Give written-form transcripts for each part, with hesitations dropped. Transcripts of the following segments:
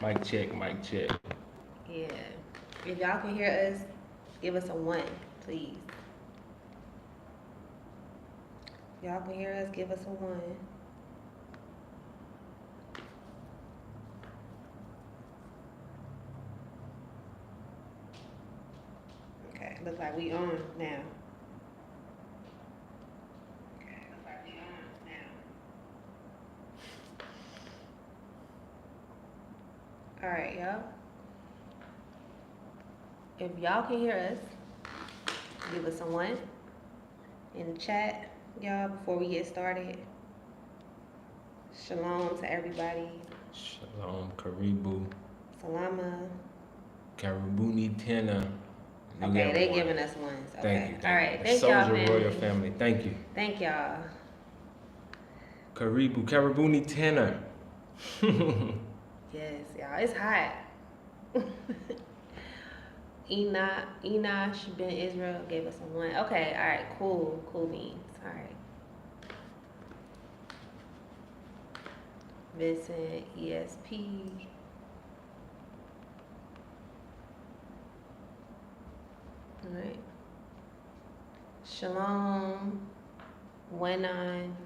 Mic check, mic check. Yeah. If y'all can hear us, give us a 1, please. If y'all can hear us, give us a 1. Okay, looks like we on now. All right, y'all. If y'all can hear us, give us a 1 in the chat, y'all, before we get started. Shalom to everybody. Shalom, Karibu. Salama. Karibuni Tena. Okay, they giving us 1s. Okay. Thank you. All right. Thank y'all, Soldier family. Royal family. Thank you. Thank y'all. Karibu, Karibuni Tena. Yes, y'all. It's hot. Enosh Ben Israel gave us a 1. Okay, all right, cool. Cool beans. All right. Vincent ESP. All right. Shalom. 19.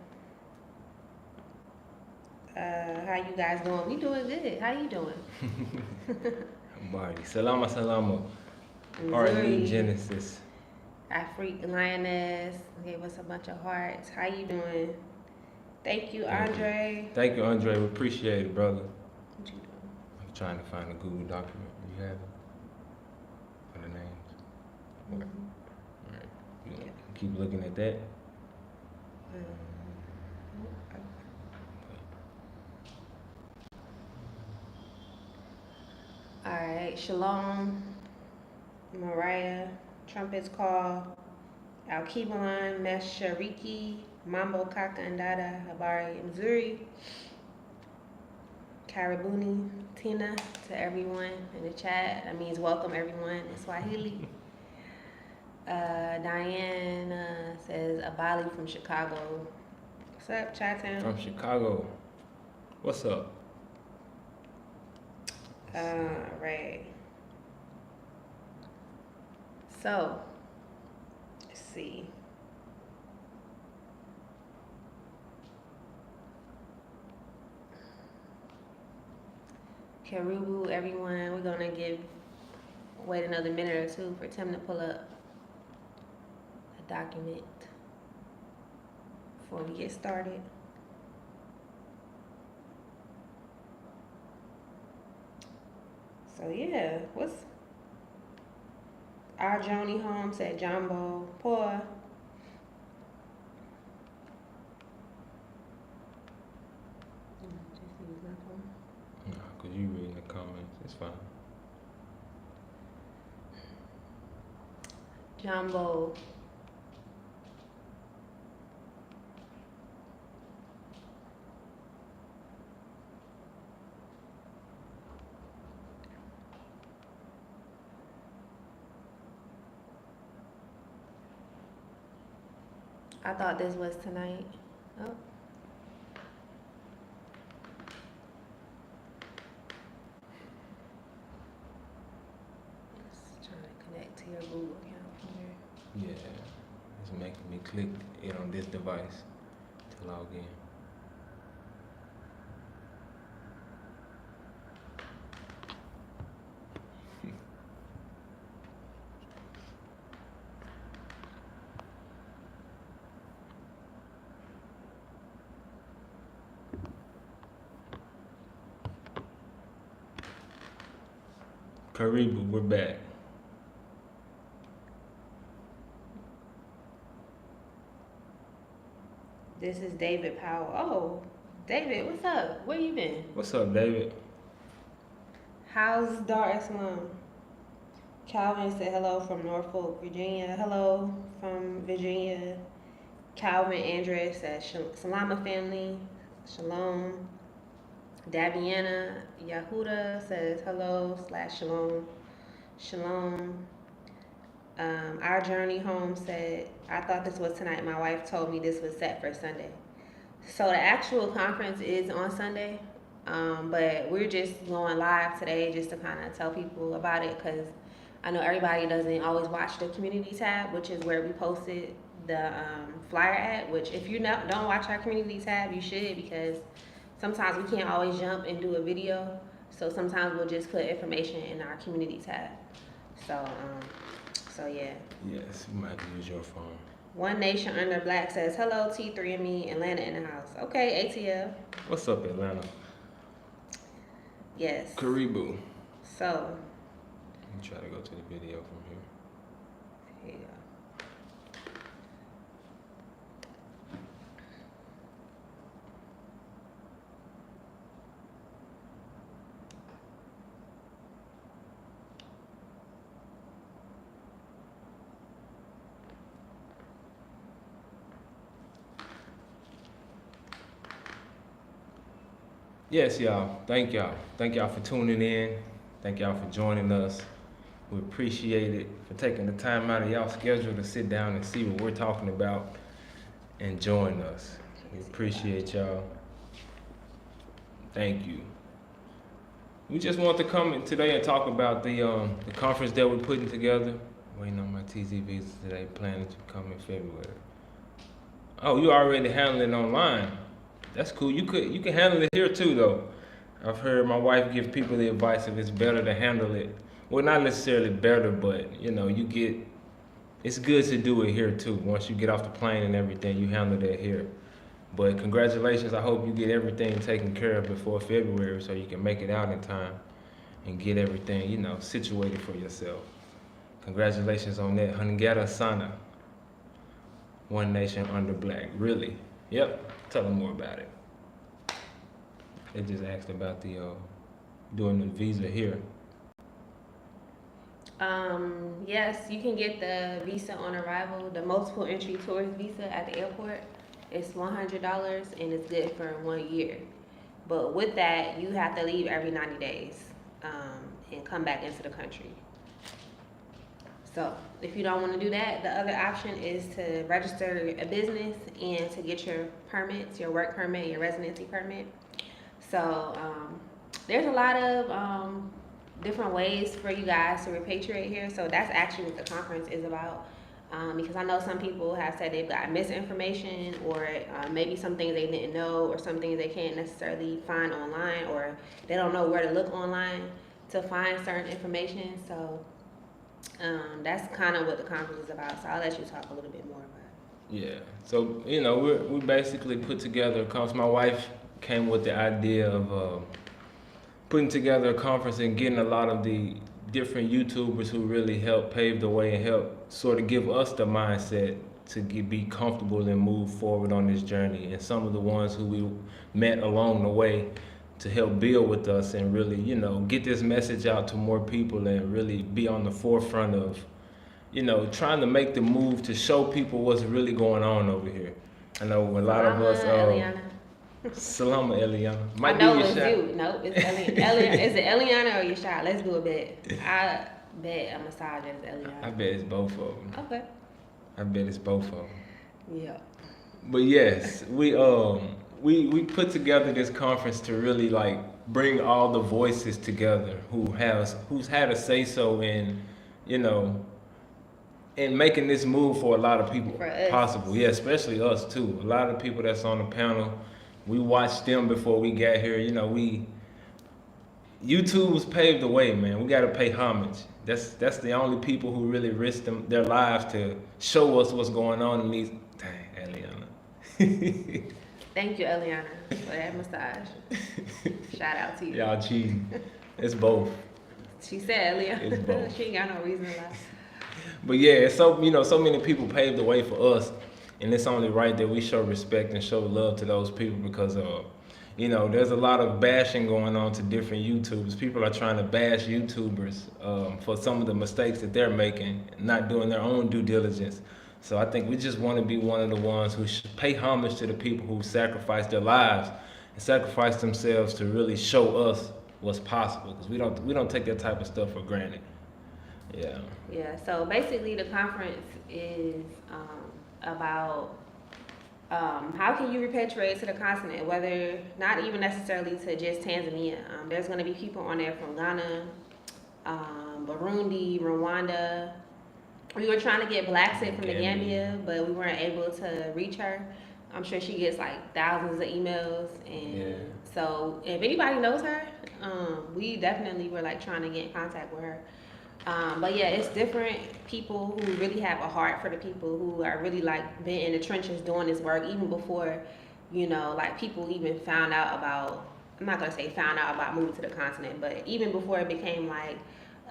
How you guys doing? We doing good. How you doing? Body. Salama. R&E Genesis. Afrique Lioness gave us a bunch of hearts. How you doing? Thank you, Andre. Thank you, Andre. We appreciate it, brother. What you doing? I'm trying to find a Google document. You have it? For the names? Okay. All right. You gonna keep looking at that? All right. Shalom. Mariah. Trumpets Call. Al-Kibalan. Meshariki. Mambo Kaka and Dada. Habari Mzuri. Karibuni. Tina. To everyone in the chat. That means welcome everyone in Swahili. Diane says Abali from Chicago. What's up, Chi-Town? From Chicago. What's up? Right. So, let's see. Karubu, everyone. We're gonna wait another minute or two for Tim to pull up a document before we get started. So yeah, what's our Joni Holmes at Jumbo Poor? No, because you reading the comments. It's fine. Jumbo. I thought this was tonight. Oh. Just trying to connect to your Google account from here. Yeah. It's making me click it on this device to log in. Karibu, we're back. This is David Powell. Oh, David, what's up? Where you been? What's up, David? How's Dar es Salaam? Calvin said hello from Norfolk, Virginia. Hello from Virginia. Calvin Andres says Salama family. Shalom. Daviana Yahuda says hello / shalom. Shalom. Our Journey Home said, I thought this was tonight. My wife told me this was set for Sunday. So the actual conference is on Sunday. But we're just going live today just to kind of tell people about it, because I know everybody doesn't always watch the community tab, which is where we posted the flyer at. Which if you don't watch our community tab, you should, because sometimes we can't always jump and do a video. So sometimes we'll just put information in our community tab. So yeah. Yes, you might have to use your phone. One Nation Under Black says, hello, T3ME, Atlanta in the house. Okay, ATL. What's up, Atlanta? Yes. Karibu. So. Let me try to go to the video from here. Here you go. Yes, y'all. Thank y'all. Thank y'all for tuning in. Thank y'all for joining us. We appreciate it for taking the time out of y'all schedule to sit down and see what we're talking about and join us. We appreciate y'all. Thank you. We just want to come in today and talk about the conference that we're putting together. Waiting on my TZ visa today, planning to come in February. Oh, you already handling it online. That's cool. You can handle it here too, though. I've heard my wife give people the advice if it's better to handle it. Well, not necessarily better, but it's good to do it here too. Once you get off the plane and everything, you handle that here. But congratulations. I hope you get everything taken care of before February so you can make it out in time and get everything, situated for yourself. Congratulations on that. Hungera Sana. One Nation Under Black. Really? Yep. Tell them more about it. They just asked about the doing the visa here. Yes, you can get the visa on arrival, the multiple entry tourist visa at the airport. It's $100 and it's good for 1 year. But with that, you have to leave every 90 days and come back into the country. So if you don't want to do that, the other option is to register a business and to get your permits, your work permit, your residency permit. So there's a lot of different ways for you guys to repatriate here. So that's actually what the conference is about. Because I know some people have said they've got misinformation, or maybe some things they didn't know, or some things they can't necessarily find online, or they don't know where to look online to find certain information. So that's kind of what the conference is about. So I'll let you talk a little bit more about it. Yeah. So we basically put together a conference. My wife came with the idea of putting together a conference and getting a lot of the different YouTubers who really help pave the way and help sort of give us the mindset to be comfortable and move forward on this journey. And some of the ones who we met along the way to help build with us and really, get this message out to more people and really be on the forefront of, trying to make the move to show people what's really going on over here. I know a lot of us. Eliana. Salama Eliana. I know it's you. Nope, it's Eliana. Is it Eliana or Yashai? Let's do a bet. I bet a massage is Eliana. I bet it's both of them. Okay. I bet it's both of them. Yeah. But yes, we put together this conference to really bring all the voices together who's had a say so in, in making this move for a lot of people possible. Yeah, especially us too. A lot of people that's on the panel, we watched them before we got here. YouTube's paved the way, man. We gotta pay homage. That's the only people who really risk their lives to show us what's going on in these. Dang, Eliana. Thank you, Eliana, for that massage. Shout out to you. Y'all cheating. It's both. She said Eliana. It's both. She ain't got no reason to lie. But yeah, so many people paved the way for us, and it's only right that we show respect and show love to those people because there's a lot of bashing going on to different YouTubers. People are trying to bash YouTubers for some of the mistakes that they're making, not doing their own due diligence. So I think we just want to be one of the ones who pay homage to the people who sacrificed their lives and sacrificed themselves to really show us what's possible, because we don't take that type of stuff for granted. Yeah. Yeah. So basically, the conference is about How can you repatriate to the continent, whether not even necessarily to just Tanzania? There's going to be people on there from Ghana, Burundi, Rwanda. We were trying to get Black from the Gambia, but we weren't able to reach her. I'm sure she gets like thousands of emails, and so if anybody knows her, we definitely were like trying to get in contact with her. But yeah, it's different people who really have a heart for the people, who are really like been in the trenches doing this work even before, like people even found out about. I'm not gonna say found out about moving to the continent, but even before it became like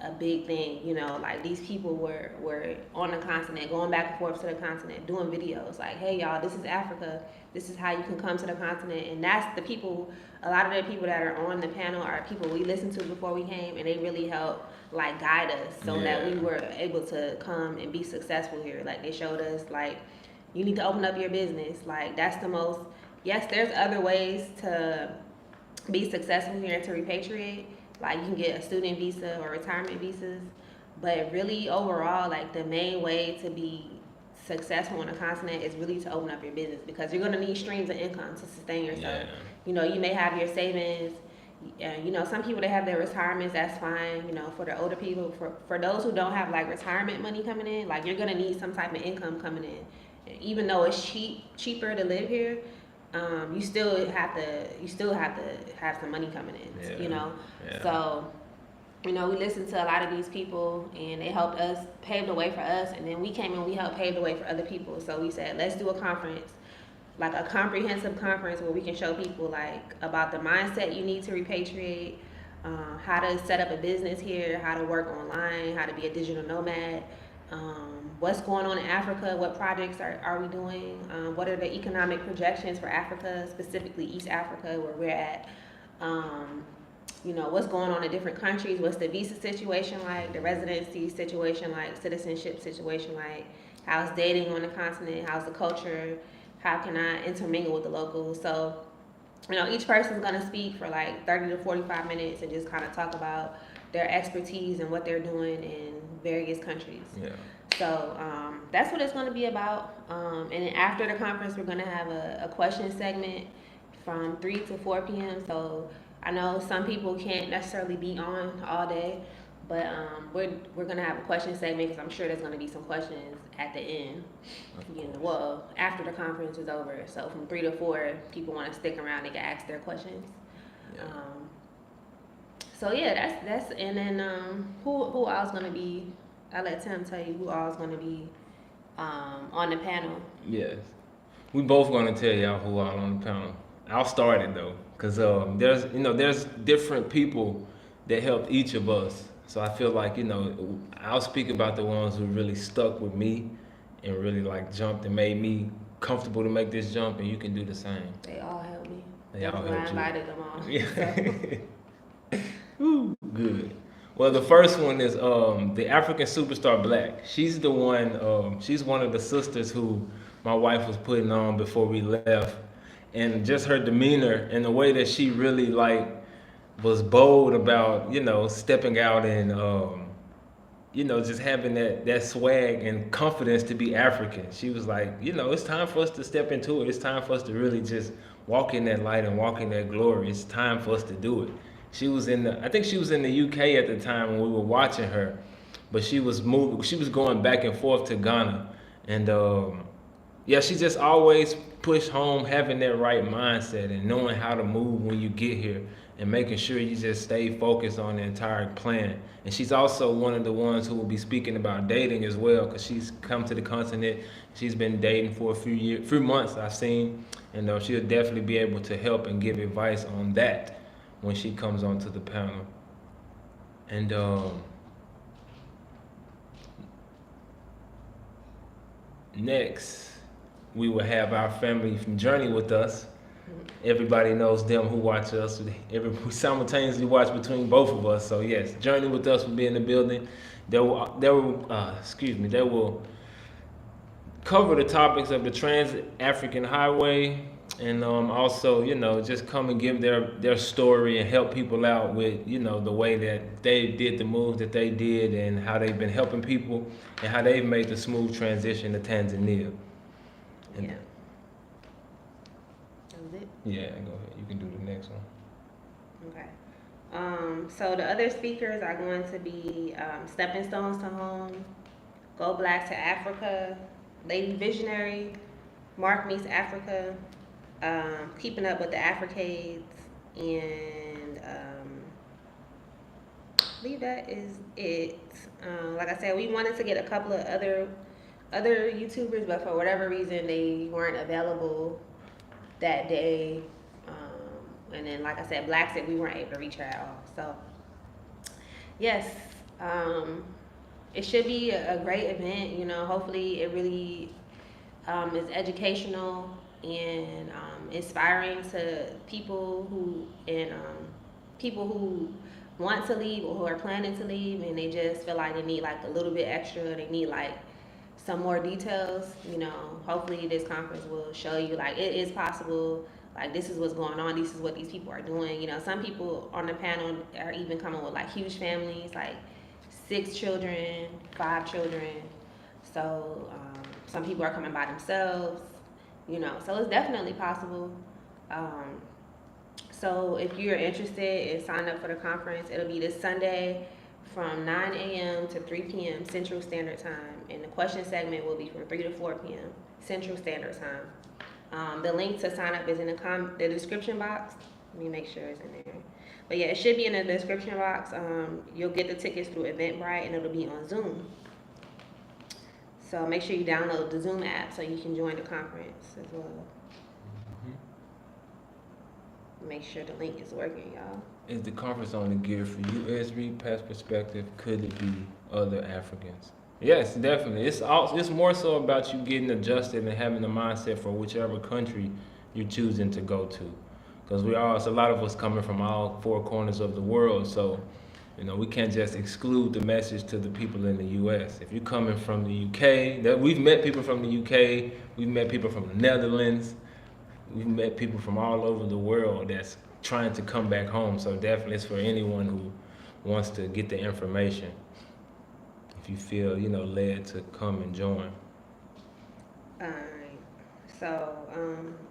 a big thing, like these people were on the continent, going back and forth to the continent, doing videos like, hey y'all, this is Africa, this is how you can come to the continent. And that's the people, a lot of the people that are on the panel are people we listened to before we came, and they really helped like guide us so that we were able to come and be successful here. Like they showed us like, you need to open up your business. Like that's the most, yes, there's other ways to be successful here and to repatriate. Like you can get a student visa or retirement visas, but really overall, like the main way to be successful on the continent is really to open up your business, because you're gonna need streams of income to sustain yourself. You may have your savings. Some people, they have their retirements, that's fine. For the older people, for those who don't have like retirement money coming in, like you're gonna need some type of income coming in. Even though it's cheaper to live here, you still have to have some money coming in. So we listened to a lot of these people, and they helped us pave the way for us, and then we came and we helped pave the way for other people. So we said, let's do a conference, like a comprehensive conference where we can show people like about the mindset you need to repatriate, how to set up a business here, how to work online, how to be a digital nomad, what's going on in Africa, what projects are we doing, what are the economic projections for Africa, specifically East Africa where we're at, what's going on in different countries, what's the visa situation like, the residency situation like, citizenship situation like, how's dating on the continent, how's the culture, how can I intermingle with the locals. So each person's going to speak for like 30 to 45 minutes and just kind of talk about their expertise and what they're doing in various countries. So that's what it's going to be about. And then after the conference, we're going to have a question segment from 3 to 4 p.m. So I know some people can't necessarily be on all day, but we're going to have a question segment, because I'm sure there's going to be some questions at the end. After the conference is over. So from 3 to 4, people want to stick around, they can ask their questions. So yeah, that's and then who all's going to be, I'll let Tim tell you who all's going to be on the panel. Yes. We both going to tell y'all who all on the panel. I'll start it though, because there's different people that helped each of us. So I feel like, I'll speak about the ones who really stuck with me and really like jumped and made me comfortable to make this jump, and you can do the same. They all helped me. They all helped you. I invited them all. Yeah. Ooh, good. Well, the first one is the African Superstar Black. She's the one, she's one of the sisters who my wife was putting on before we left. And just her demeanor and the way that she really like was bold about, stepping out and, just having that swag and confidence to be African. She was like, it's time for us to step into it. It's time for us to really just walk in that light and walk in that glory. It's time for us to do it. I think she was in the UK at the time when we were watching her, but she was going back and forth to Ghana. And she just always pushed home having that right mindset and knowing how to move when you get here and making sure you just stay focused on the entire plan. And she's also one of the ones who will be speaking about dating as well, because she's come to the continent. She's been dating for a few months, I've seen, and she'll definitely be able to help and give advice on that when she comes onto the panel. And next, we will have our family from Journey with us. Everybody knows them who watch us. We simultaneously watch between both of us. So yes, Journey with us will be in the building. They will cover the topics of the Trans-African Highway, and also, just come and give their story and help people out with, the way that they did the moves that they did and how they've been helping people and how they've made the smooth transition to Tanzania. Yeah, go ahead. You can do the next one. Okay. So the other speakers are going to be Stepping Stones to Home, Go Black to Africa, Lady Visionary, Mark Meets Africa, Keeping Up with the Africades, and I believe that is it. Like I said, we wanted to get a couple of other YouTubers, but for whatever reason, they weren't available that day. And then, like I said, Black said we weren't able to reach her at all. So, yes, it should be a great event. You know, hopefully it really is educational and inspiring to people who want to leave or who are planning to leave, and they just feel like they need like a little bit extra. They need like some more details. You know, hopefully this conference will show you like it is possible. Like this is what's going on. This is what these people are doing. You know, some people on the panel are even coming with like huge families, like 6 children, 5 children. So some people are coming by themselves. You know, so it's definitely possible. So if you're interested and sign up for the conference, it'll be this Sunday from 9 a.m. to 3 p.m. Central Standard Time, and the question segment will be from 3 to 4 p.m. Central Standard Time. The link to sign up is in the description box. Let me make sure it's in there. But yeah, it should be in the description box. You'll get the tickets through Eventbrite, and it'll be on Zoom. So make sure you download the Zoom app so you can join the conference as well. Make sure the link is working, y'all. Is the conference only geared for U.S. past perspective? Could it be other Africans? Yes, definitely. It's more so about you getting adjusted and having the mindset for whichever country you're choosing to go to. Because it's a lot of us coming from all 4 corners of the world, so you know we can't just exclude the message to the people in the U.S. If you're coming from the U.K., we've met people from the U.K., we've met people from the Netherlands, we've met people from all over the world that's trying to come back home. So definitely it's for anyone who wants to get the information. If you feel, led to come and join. Alright. So,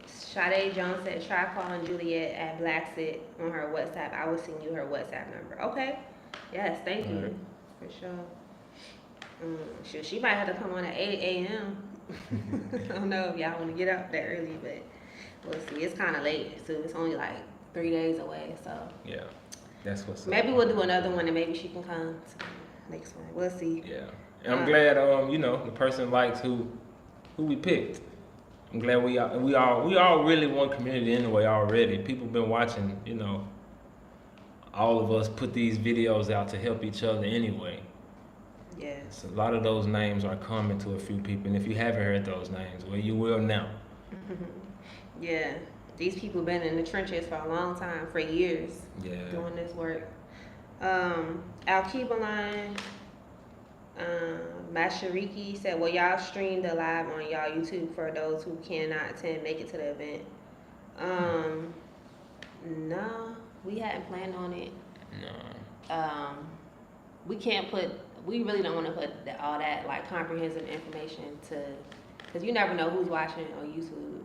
Sade Jones said, try calling Juliet at Blacksit on her WhatsApp. I will send you her WhatsApp number. Okay. Yes, thank you. Right. For sure. She might have to come on at 8 a.m. I don't know if y'all want to get up that early, but we'll see. It's kind of late, so it's only like 3 days away. So yeah, that's what's up. Maybe we'll do another one, and maybe she can come to the next one. We'll see. Yeah, and I'm glad the person likes who we picked. I'm glad we all really one community anyway already. People been watching, all of us put these videos out to help each other anyway. Yes. So a lot of those names are coming to a few people, and if you haven't heard those names, well, you will now. Yeah, these people been in the trenches for a long time, for years, doing this work. Al-Kibaline, Mashariki said, well, y'all stream the live on y'all YouTube for those who cannot attend, make it to the event. No, we hadn't planned on it. No. We really don't want to put all that like comprehensive information because you never know who's watching on YouTube.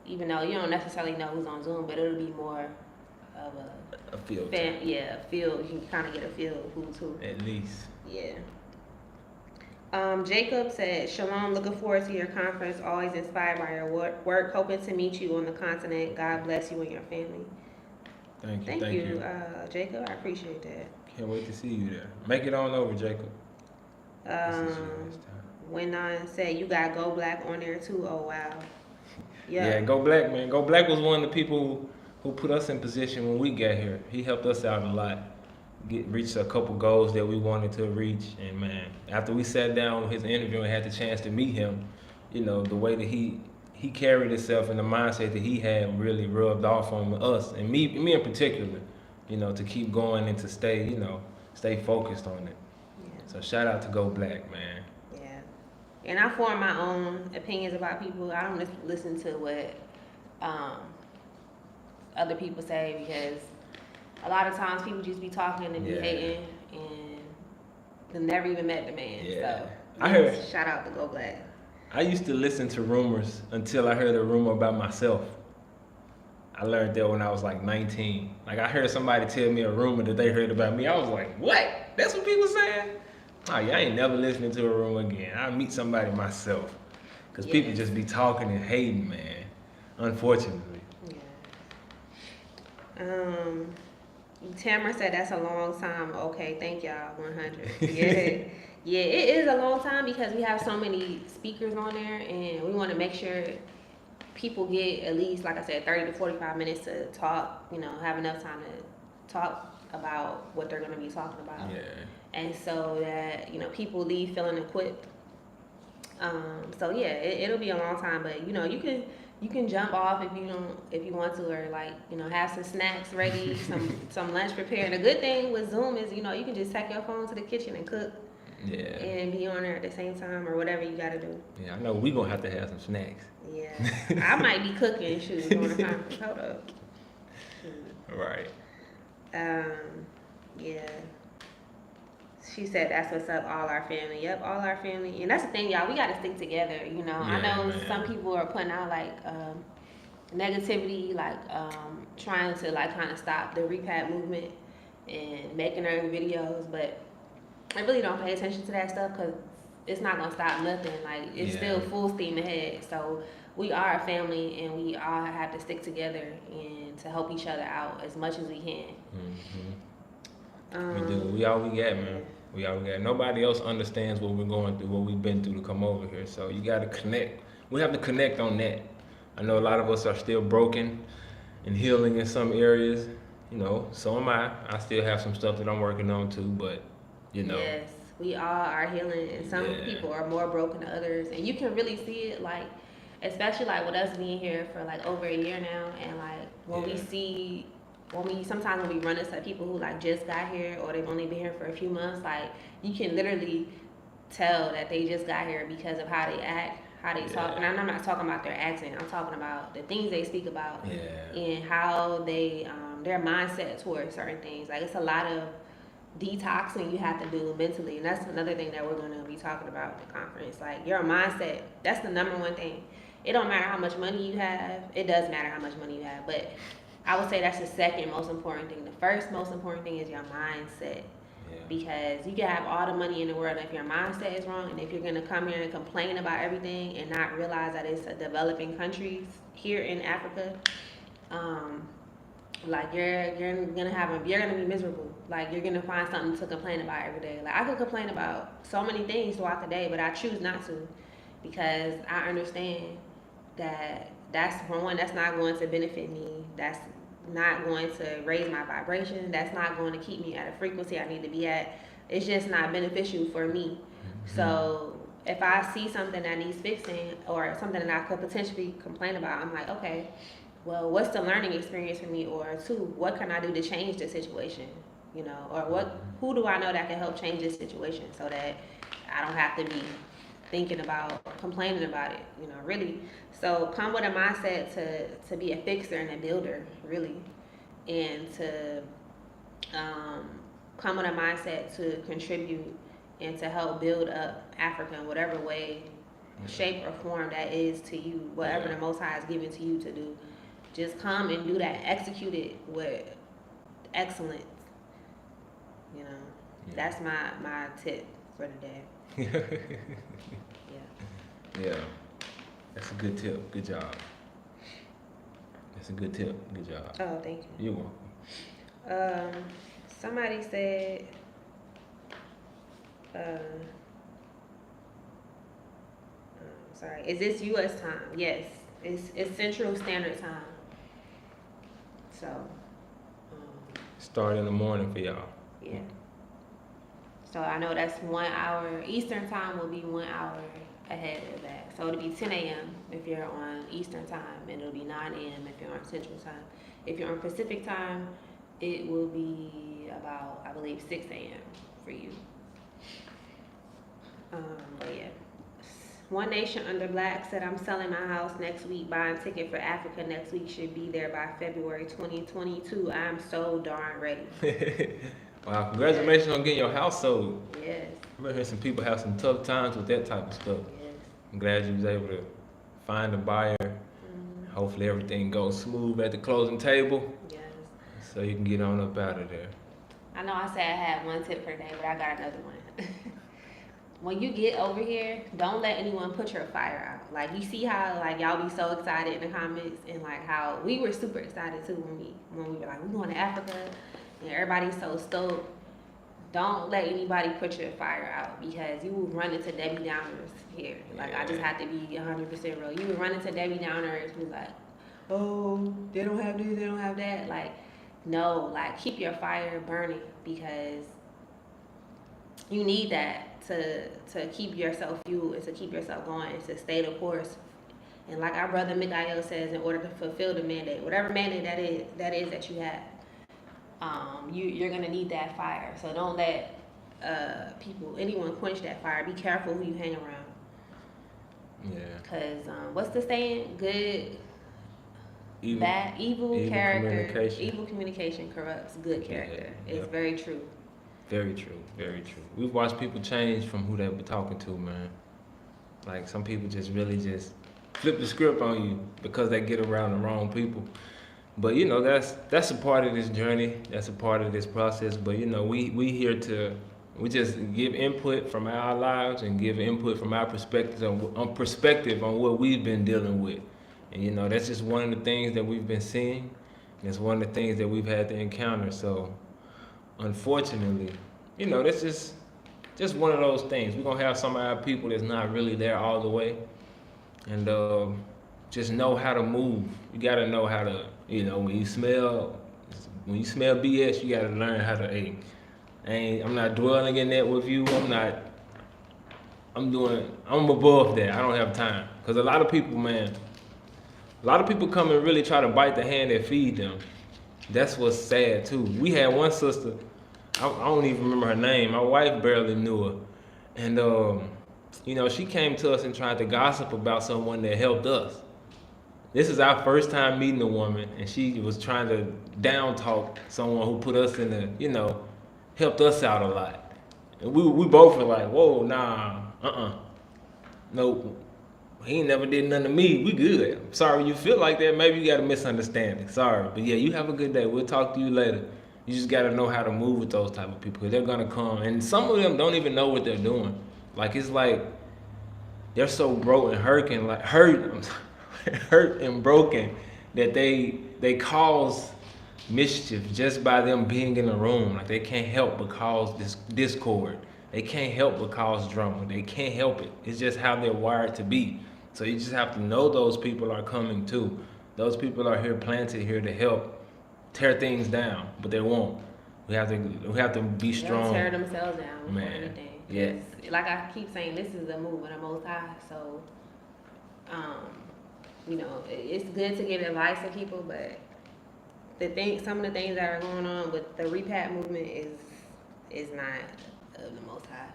Even though you don't necessarily know who's on Zoom, but it'll be more of a feel. A feel. You can kind of get a feel of who's who. At least. Yeah. Jacob said, Shalom, looking forward to your conference. Always inspired by your work. Hoping to meet you on the continent. God bless you and your family. Thank you. Jacob. I appreciate that. Can't wait to see you there. Make it on over, Jacob. When I said you got Go Black on there too. Oh wow. Yeah, Go Black, man. Go Black was one of the people who put us in position when we got here. He helped us out a lot. Reached a couple goals that we wanted to reach, and man, after we sat down with his interview and had the chance to meet him, the way that he carried himself and the mindset that he had really rubbed off on us and me in particular, to keep going and to stay focused on it. Yeah. So shout out to Go Black, man. Yeah. And I form my own opinions about people. I don't listen to what other people say, because a lot of times people just be talking and be hating and they've never even met the man. Yeah. So I heard. Shout out to Go Black. I used to listen to rumors until I heard a rumor about myself. I learned that when I was like 19. Like I heard somebody tell me a rumor that they heard about me. I was like, what? That's what people saying? Oh yeah, I ain't never listening to a rumor again. I'll meet somebody myself. Because people just be talking and hating, man. Unfortunately. Yeah. Tamara said that's a long time. Okay, thank y'all. 100. Yeah. Yeah, it is a long time because we have so many speakers on there and we want to make sure people get at least, like I said, 30 to 45 minutes to talk, have enough time to talk about what they're going to be talking about. Yeah. And so that, people leave feeling equipped. So yeah, it'll be a long time, but you can jump off if you want to, or like, have some snacks ready, some lunch prepared. The good thing with Zoom is, you can just take your phone to the kitchen and cook. Yeah. And be on there at the same time or whatever you gotta do. Yeah, I know we gonna have to have some snacks. Yeah. I might be cooking shoes on the conference. Hold up. Right. Yeah. She said that's what's up, all our family. Yep, all our family. And that's the thing, y'all, we gotta stick together, Yeah, I know, man. Some people are putting out like negativity, like trying to like kind of stop the repat movement and making their videos, but I really don't pay attention to that stuff because it's not gonna stop nothing. Like it's still full steam ahead. So we are a family, and we all have to stick together and to help each other out as much as we can. We do. We all we got, man. We all we got. Nobody else understands what we're going through, what we've been through to come over here. So you got to connect. We have to connect on that. I know a lot of us are still broken and healing in some areas. So am I. I still have some stuff that I'm working on too, but. Yes, we all are healing, and some people are more broken than others, and you can really see it, like, especially like with us being here for like over a year now, and like when sometimes when we run into people who like just got here or they've only been here for a few months, like you can literally tell that they just got here because of how they act, how they talk, and I'm not talking about their accent. I'm talking about the things they speak about and how they their mindset towards certain things. Like it's a lot of detoxing you have to do mentally, and that's another thing that we're going to be talking about at the conference. Like your mindset, that's the number one thing. It don't matter how much money you have. It does matter how much money you have, but I would say that's the second most important thing. The first most important thing is your mindset, because you can have all the money in the world, and if your mindset is wrong, and if you're going to come here and complain about everything and not realize that it's a developing countries here in Africa, like you're gonna be miserable. Like you're gonna find something to complain about every day. Like I could complain about so many things throughout the day, but I choose not to, because I understand that that's not going to benefit me. That's not going to raise my vibration. That's not going to keep me at a frequency I need to be at. It's just not beneficial for me. So if I see something that needs fixing or something that I could potentially complain about, I'm like, okay, well, what's the learning experience for me? Or two, what can I do to change the situation? Or who do I know that can help change this situation so that I don't have to be thinking about complaining about it, really. So come with a mindset to be a fixer and a builder, really, and to come with a mindset to contribute and to help build up Africa in whatever way, shape, or form that is to you, whatever the Most High is given to you to do. Just come and do that. Execute it with excellence. That's my tip for the day. Yeah. That's a good tip. Good job. That's a good tip. Good job. Oh, thank you. You're welcome. Somebody said, sorry, is this U.S. time? Yes, it's Central Standard Time. So. Start in the morning for y'all. Yeah. So I know that's 1 hour. Eastern time will be 1 hour ahead of that. So it'll be 10 a.m. if you're on Eastern time, and it'll be 9 a.m. if you're on Central time. If you're on Pacific time, it will be about, I believe, 6 a.m. for you. But yeah. One Nation Under Black said, I'm selling my house next week, buying ticket for Africa next week, should be there by February 2022. I'm so darn ready. Wow, congratulations on getting your house sold. Yes. I've heard some people have some tough times with that type of stuff. Yes. I'm glad you was able to find a buyer. hopefully everything goes smooth at the closing table. Yes. So you can get on up out of there. I know I said I had one tip for the day, but I got another one. When you get over here, don't let anyone put your fire out. Like, you see how like y'all be so excited in the comments, and like how we were super excited too when we were like, we're going to Africa and everybody's so stoked. Don't let anybody put your fire out, because you will run into Debbie Downers here. Like, I just have to be 100% real. You will run into Debbie Downers who's like, oh, they don't have this, they don't have that. Like, no, like, keep your fire burning, because you need that to keep yourself fueled and to keep yourself going and to stay the course. And like our brother Mikael says, in order to fulfill the mandate, whatever mandate that is that you have, you're gonna need that fire. So don't let anyone quench that fire. Be careful who you hang around. Yeah. Cause what's the saying? Evil communication corrupts good character. Yeah. It's very true. Very true, very true. We've watched people change from who they were talking to, man. Like, some people just really just flip the script on you because they get around the wrong people. But, you know, that's a part of this journey. That's a part of this process. But, you know, we here to, we just give input from our lives and give input from our perspective on what we've been dealing with. And, you know, that's just one of the things that we've been seeing. And it's one of the things that we've had to encounter. So, unfortunately, you know, that's just one of those things. We're gonna have some of our people that's not really there all the way, and just know how to move. You gotta know how to, you know, when you smell BS, you gotta learn how to. Hey, I'm not dwelling in that with you. I'm above that. I don't have time, because a lot of people come and really try to bite the hand that feed them. That's what's sad too. We had one sister, I don't even remember her name. My wife barely knew her. And, you know, she came to us and tried to gossip about someone that helped us. This is our first time meeting a woman, and she was trying to down talk someone who put us in the, you know, helped us out a lot. And we both were like, whoa, nah, nope. He ain't never did nothing to me. We good. I'm sorry you feel like that. Maybe you got a misunderstanding. Sorry. But yeah, you have a good day. We'll talk to you later. You just got to know how to move with those type of people, because they're going to come. And some of them don't even know what they're doing. Like, it's like they're so broke and hurt and broken that they cause mischief just by them being in the room. Like, they can't help but cause this discord. They can't help but cause drama. They can't help it. It's just how they're wired to be. So you just have to know those people are coming too. Those people are here planted here to help tear things down, but they won't. We have to be strong. They'll tear themselves down Man. For anything. Yeah. Like I keep saying, this is the move of the Most High. So, you know, it's good to give advice to people, but some of the things that are going on with the repat movement is not of the Most High.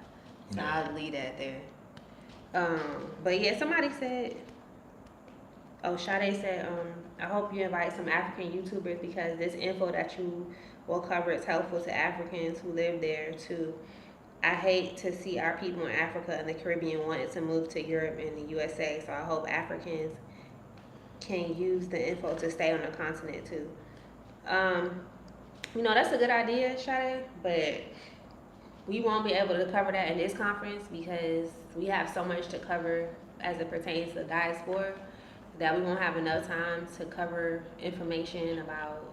So Yeah. I'll leave that there. But yeah, somebody said, Sade said, I hope you invite some African YouTubers, because this info that you will cover is helpful to Africans who live there too. I hate to see our people in Africa and the Caribbean wanting to move to Europe and the USA, so I hope Africans can use the info to stay on the continent too. You know, that's a good idea, Sade, but we won't be able to cover that in this conference, because we have so much to cover as it pertains to diaspora that we won't have enough time to cover information about,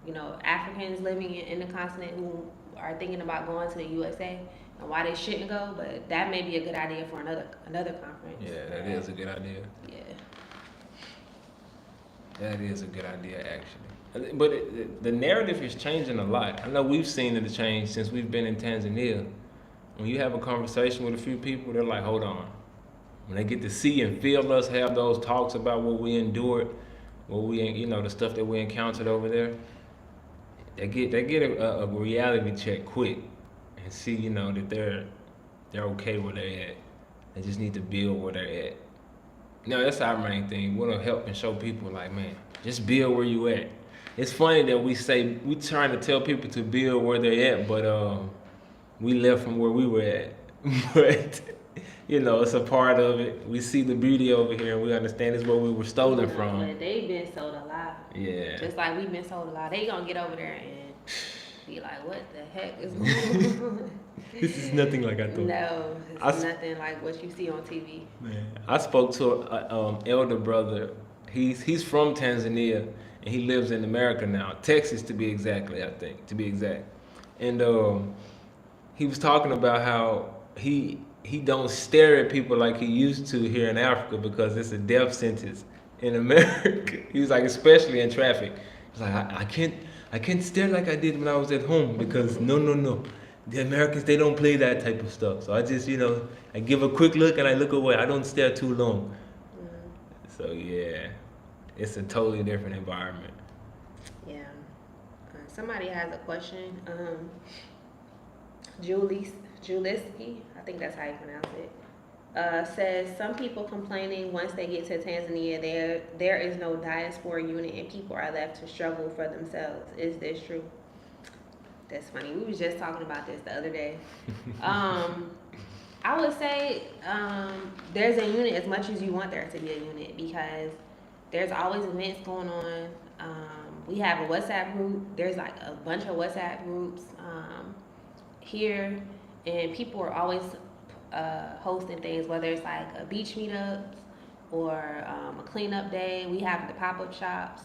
you know, Africans living in the continent who are thinking about going to the USA and why they shouldn't go. But that may be a good idea for another conference. Yeah, that is a good idea. Yeah. That is a good idea, actually. But the narrative is changing a lot. I know we've seen it change since we've been in Tanzania. When you have a conversation with a few people, they're like, hold on. When they get to see and feel us have those talks about what we endured, the stuff that we encountered over there, they get a reality check quick and see, you know, that they're okay where they're at. They just need to build where they're at. No, that's our main thing. We want to help and show people, like, man, just build where you at. It's funny that we trying to tell people to build where they're at, but we left from where we were at. but you know, it's a part of it. We see the beauty over here, and we understand it's where we were stolen from. But they've been sold a lie. Yeah. Just like we've been sold a lie. They gonna get over there and be like, what the heck is going on? This is nothing like I thought. No, it's nothing like what you see on TV. Man, I spoke to a elder brother. He's from Tanzania and he lives in America now, Texas to be exactly, I think, to be exact. And he was talking about how he don't stare at people like he used to here in Africa because it's a death sentence in America. He was like, especially in traffic. He's like, I can't stare like I did when I was at home because no. The Americans, they don't play that type of stuff. So I just, you know, I give a quick look and I look away. I don't stare too long. So yeah, it's a totally different environment. Yeah. Somebody has a question. Juliski, I think that's how you pronounce it, says some people complaining once they get to Tanzania there is no diaspora unit and people are left to struggle for themselves. Is this true? That's funny. We was just talking about this the other day. I would say there's a unit as much as you want there to be a unit because there's always events going on. We have a WhatsApp group. There's like a bunch of WhatsApp groups here, and people are always hosting things, whether it's like a beach meetups or a cleanup day. We have the pop-up shops.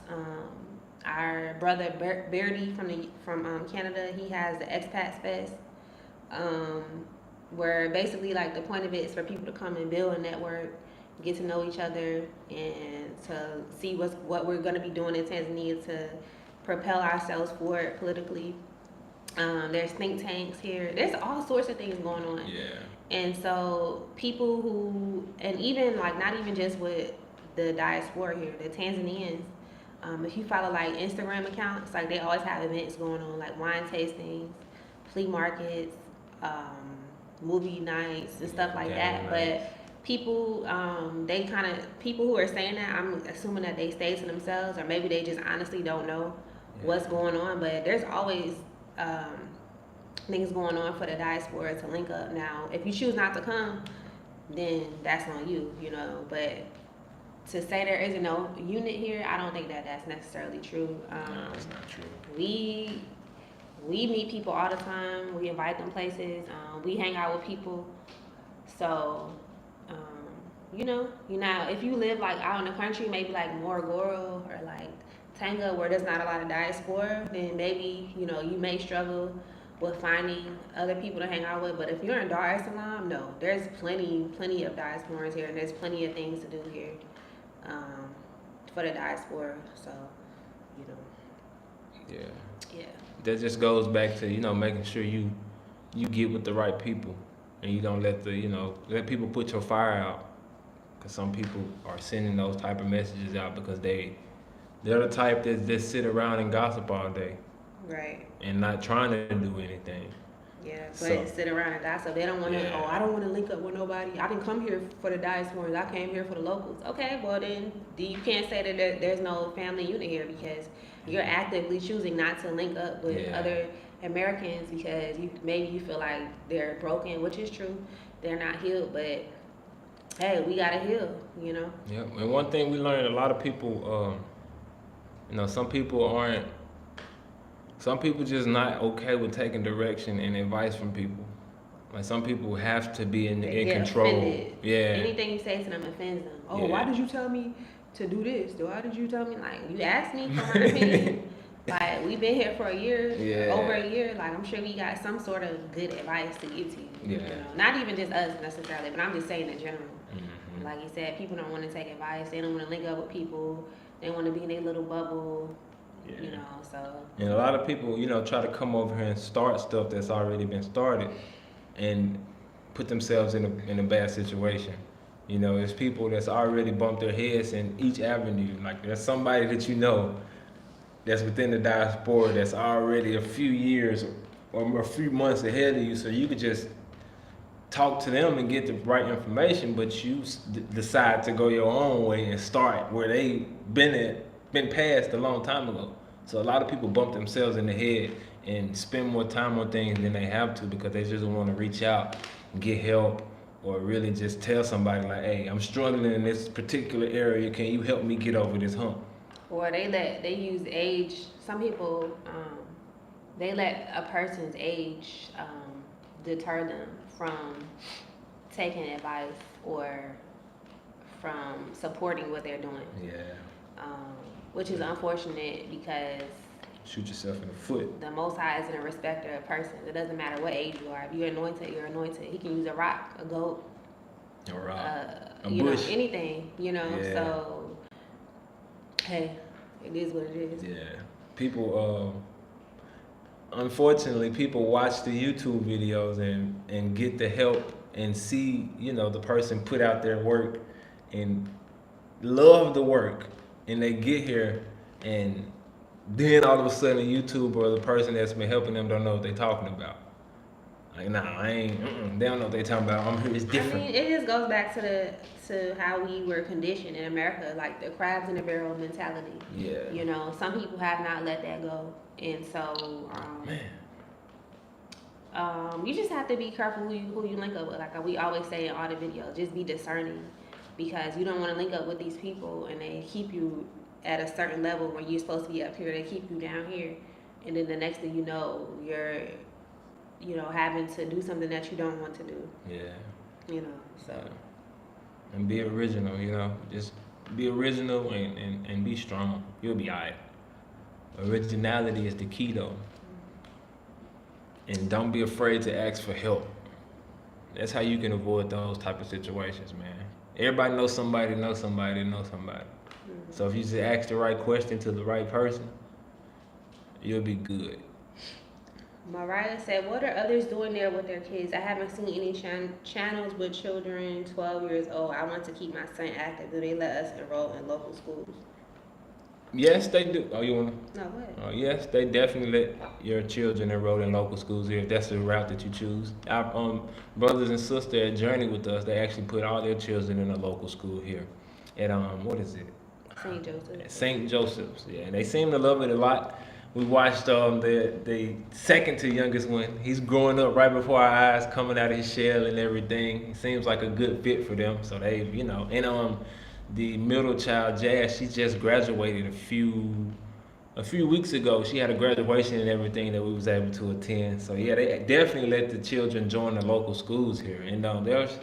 Our brother Beardy from Canada, he has the Expats Fest, where basically like the point of it is for people to come and build a network, get to know each other, and to see what we're going to be doing in Tanzania to propel ourselves forward politically. There's think tanks here. There's all sorts of things going on. Yeah. And so people who, and even like not even just with the diaspora here, the Tanzanians. If you follow like Instagram accounts, like they always have events going on, like wine tastings, flea markets, movie nights and stuff like that. Nice. But people, people who are saying that, I'm assuming that they stay to themselves, or maybe they just honestly don't know what's going on. But there's always things going on for the diaspora to link up. Now, if you choose not to come, then that's on you, you know. But to say there isn't no unit here, I don't think that that's necessarily true. No, it's not true. We meet people all the time. We invite them places. We hang out with people. So, you know, if you live like out in the country, maybe like Morogoro or like Tanga, where there's not a lot of diaspora, then maybe, you know, you may struggle with finding other people to hang out with. But if you're in Dar es Salaam, no, there's plenty of diasporans here, and there's plenty of things to do here. For the diaspora, so, you know. Yeah. That just goes back to, you know, making sure you get with the right people, and you don't let let people put your fire out, because some people are sending those type of messages out because they're the type that just sit around and gossip all day, right, and not trying to do anything. Yeah, but sit around and gossip. They don't want to. Oh, I don't want to link up with nobody. I didn't come here for the diasporans. I came here for the locals. Okay, well then, you can't say that there's no family unit here because you're actively choosing not to link up with other Americans because maybe you feel like they're broken, which is true. They're not healed, but hey, we gotta heal. You know. Yeah, and one thing we learned: a lot of people, some people just not okay with taking direction and advice from people. Like some people have to be in control. Offended. Yeah. Anything you say to them offends them. Oh, why did you tell me to do this? Why did you tell me? Like, you asked me for my opinion. Like, we've been here for a year, over a year. Like, I'm sure we got some sort of good advice to give to you. Yeah. You know? Not even just us necessarily, but I'm just saying in general. Mm-hmm. Like you said, people don't want to take advice. They don't want to link up with people. They want to be in their little bubble. Yeah. You know, so. And a lot of people, try to come over here and start stuff that's already been started and put themselves in a bad situation. There's people that's already bumped their heads in each avenue. Like there's somebody that that's within the diaspora that's already a few years or a few months ahead of you, so you could just talk to them and get the right information, but you decide to go your own way and start where they been past a long time ago. So a lot of people bump themselves in the head and spend more time on things than they have to because they just don't want to reach out and get help or really just tell somebody like, hey, I'm struggling in this particular area. Can you help me get over this hump? Or they use age. Some people they let a person's age deter them from taking advice or from supporting what they're doing. Yeah. Which is unfortunate because shoot yourself in the foot. The Most High isn't a respecter of persons. It doesn't matter what age you are. If you're anointed, you're anointed. He can use a rock, a goat, a rock, a bush, bush. Anything. Yeah. So hey, it is what it is. Yeah. People, unfortunately, people watch the YouTube videos and get the help and see, the person put out their work and love the work, and they get here and then all of a sudden YouTube or the person that's been helping them don't know what they're talking about. Like, nah, I ain't. They don't know what they're talking about. I'm here. It's different. I mean, it just goes back to how we were conditioned in America, like the crabs in the barrel mentality. Yeah. Some people have not let that go, and so you just have to be careful who you link up with. Like we always say in all the videos, just be discerning, because you don't want to link up with these people and they keep you at a certain level when you're supposed to be up here. They keep you down here, and then the next thing you know, you're having to do something that you don't want to do. Yeah. So. And be original, just be original and be strong. You'll be alright. Originality is the key though. And don't be afraid to ask for help. That's how you can avoid those type of situations, man. Everybody knows somebody. So if you just ask the right question to the right person, you'll be good. Mariah said, what are others doing there with their kids? I haven't seen any channels with children 12 years old. I want to keep my son active. Do they let us enroll in local schools? Yes, they do. Oh, you want to? No, what? Oh, yes, they definitely let your children enroll in local schools here if that's the route that you choose. Our brothers and sisters at Journey with us, they actually put all their children in a local school here at, what is it? St. Joseph's. St. Joseph's, yeah. And they seem to love it a lot. We watched the second to youngest one. He's growing up right before our eyes, coming out of his shell and everything. He seems like a good fit for them. So they, and the middle child, Jazz, she just graduated a few weeks ago. She had a graduation and everything that we was able to attend. So yeah, they definitely let the children join the local schools here. And there's,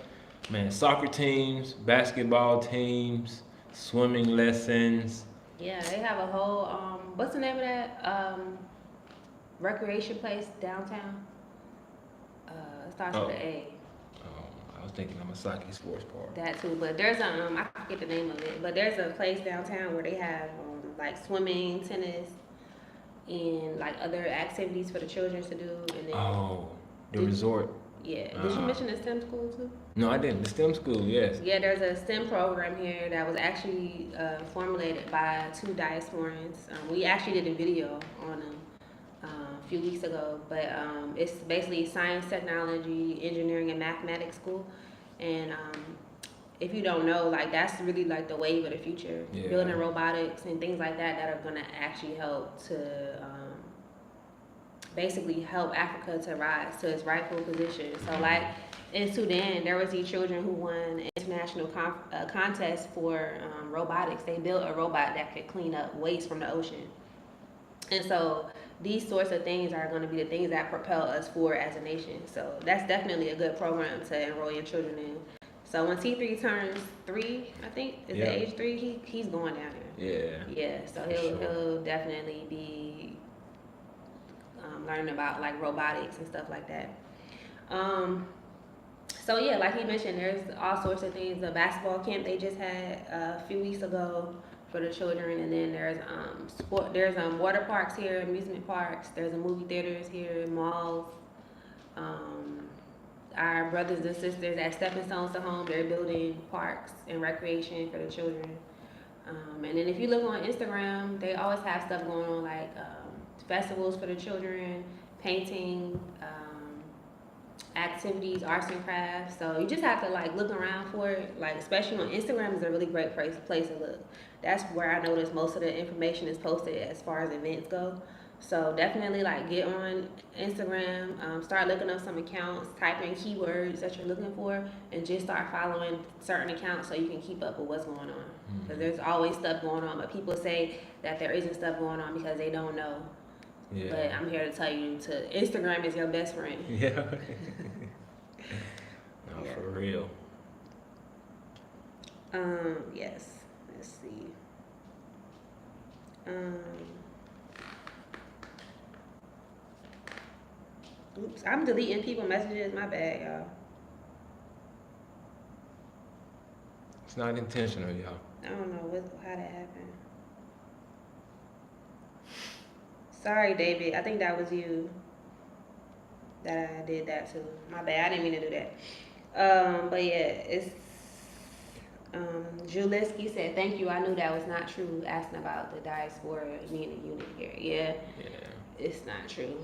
soccer teams, basketball teams, swimming lessons. Yeah, they have a whole, what's the name of that recreation place downtown? It starts with an A. I was thinking of Masaki Sports Park. That too, but there's I forget the name of it, but there's a place downtown where they have like swimming, tennis, and like other activities for the children to do. And then the resort. Yeah. Did you mention the STEM school too? No, I didn't. The STEM school, yes. Yeah, there's a STEM program here that was actually formulated by two diasporans. We actually did a video on them a few weeks ago, but it's basically science, technology, engineering, and mathematics school. And if you don't know, like that's really like the wave of the future, building robotics and things like that are gonna actually help to basically help Africa to rise to its rightful position. So like in Sudan, there was these children who won an international contest for robotics. They built a robot that could clean up waste from the ocean. And so these sorts of things are going to be the things that propel us forward as a nation. So that's definitely a good program to enroll your children in. So when T3 turns 3, I think, is the age 3, he's going down there. Yeah, so he'll definitely be learning about like robotics and stuff like that. So yeah, like he mentioned, there's all sorts of things. The basketball camp they just had a few weeks ago for the children, and then there's water parks here, amusement parks. There's movie theaters here, malls. Our brothers and sisters at Stepping Stones to Home, they're building parks and recreation for the children. And then if you look on Instagram, they always have stuff going on like festivals for the children, painting, activities, arts and crafts. So you just have to like look around for it. Like especially on Instagram is a really great place to look. That's where I notice most of the information is posted as far as events go. So definitely like get on Instagram, start looking up some accounts, type in keywords that you're looking for, and just start following certain accounts so you can keep up with what's going on. Because there's always stuff going on, but people say that there isn't stuff going on because they don't know. Yeah. But I'm here to tell you, Instagram is your best friend. Yeah. No, Yeah. for real. Yes. Let's see. Oops, I'm deleting people messages. My bad, y'all. It's not intentional, y'all. I don't know how that happened. Sorry, David. I think that was you that I did that to. My bad. I didn't mean to do that. But yeah, it's Juliski said, "Thank you. I knew that was not true." Asking about the diaspora meaning unit here. Yeah, it's not true.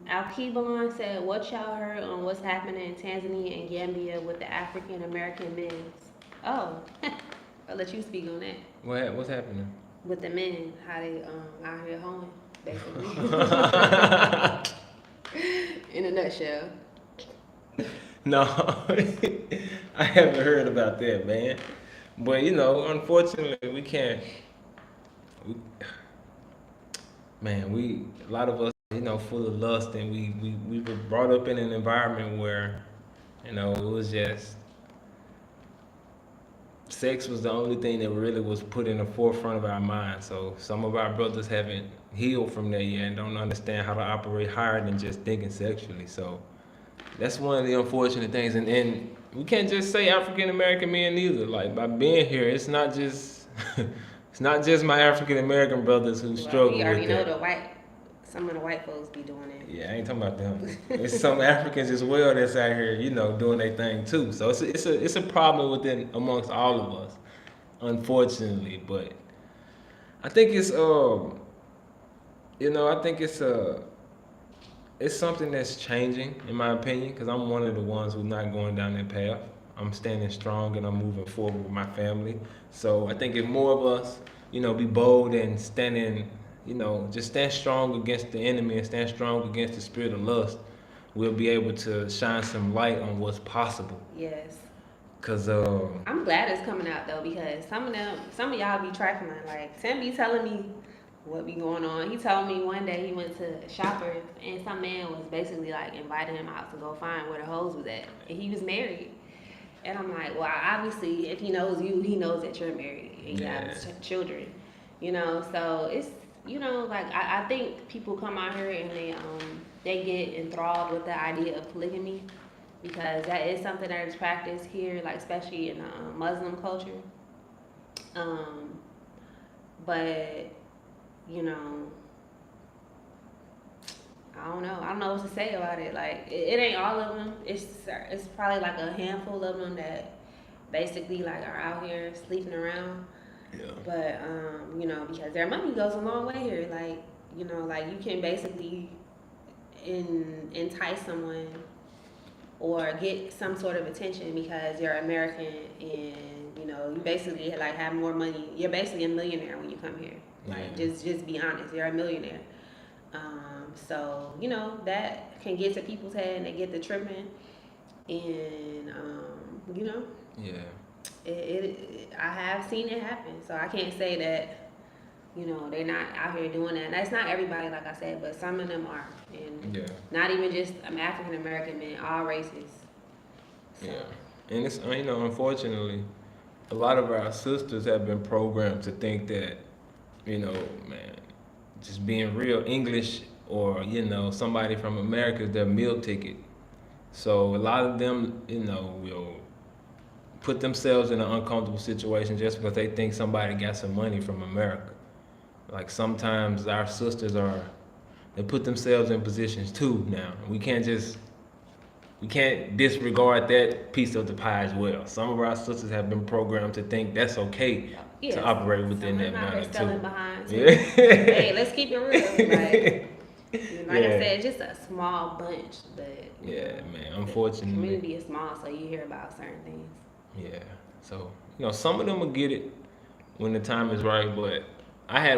Alkebalon said, "What y'all heard on what's happening in Tanzania and Gambia with the African American men?" Oh, I'll let you speak on that. What's happening? With the men, how they out here hoeing, basically. In a nutshell. No, I haven't heard about that, man. But you know, unfortunately, we can't. A lot of us, you know, full of lust, and we were brought up in an environment where, you know, it was just sex was the only thing that really was put in the forefront of our minds. So some of our brothers haven't healed from that yet and don't understand how to operate higher than just thinking sexually. So that's one of the unfortunate things. And we can't just say African American men either. Like by being here, it's not just it's not just my African American brothers who struggle with that. We already know some of the white folks be doing it. Yeah, I ain't talking about them. There's some Africans as well that's out here, you know, doing their thing too. So it's a problem within amongst all of us, unfortunately. But I think it's I think it's something that's changing in my opinion, because I'm one of the ones who's not going down that path. I'm standing strong and I'm moving forward with my family. So I think if more of us, you know, be bold and standing, you know, just stand strong against the enemy and stand strong against the spirit of lust, we'll be able to shine some light on what's possible. Yes. Cause I'm glad it's coming out though, because some of y'all be trifling. Like Tim be telling me what be going on. He told me one day he went to Shoppers and some man was basically like inviting him out to go find where the hoes was at, and he was married. And I'm like, well, obviously, if he knows you, he knows that you're married and you have children, you know. So it's, you know, like I think people come out here and they get enthralled with the idea of polygamy, because that is something that is practiced here, like especially in the Muslim culture. But you know, I don't know what to say about it. Like it ain't all of them. It's probably like a handful of them that basically like are out here sleeping around. Yeah. But you know, because their money goes a long way here. Like, you know, like you can basically entice someone or get some sort of attention because you're American, and you know, you basically like have more money. You're basically a millionaire when you come here. Like just be honest, you're a millionaire. So, you know, that can get to people's head and they get to tripping, and you know, I have seen it happen. So I can't say that, you know, they're not out here doing that. And that's not everybody, like I said, but some of them are, and not even just African American men, all races. So. Yeah, and it's, you know, unfortunately, a lot of our sisters have been programmed to think that, you know, man, just being real English or, you know, somebody from America is their meal ticket. So a lot of them, you know, will put themselves in an uncomfortable situation just because they think somebody got some money from America. Like sometimes our sisters they put themselves in positions too now. We can't disregard that piece of the pie as well. Some of our sisters have been programmed to think that's okay to operate within that manner too. Behind too. Hey, let's keep it real. Like I said, just a small bunch, but man, unfortunately, the community is small, so you hear about certain things. Yeah, so you know, some of them will get it. when the time is right. But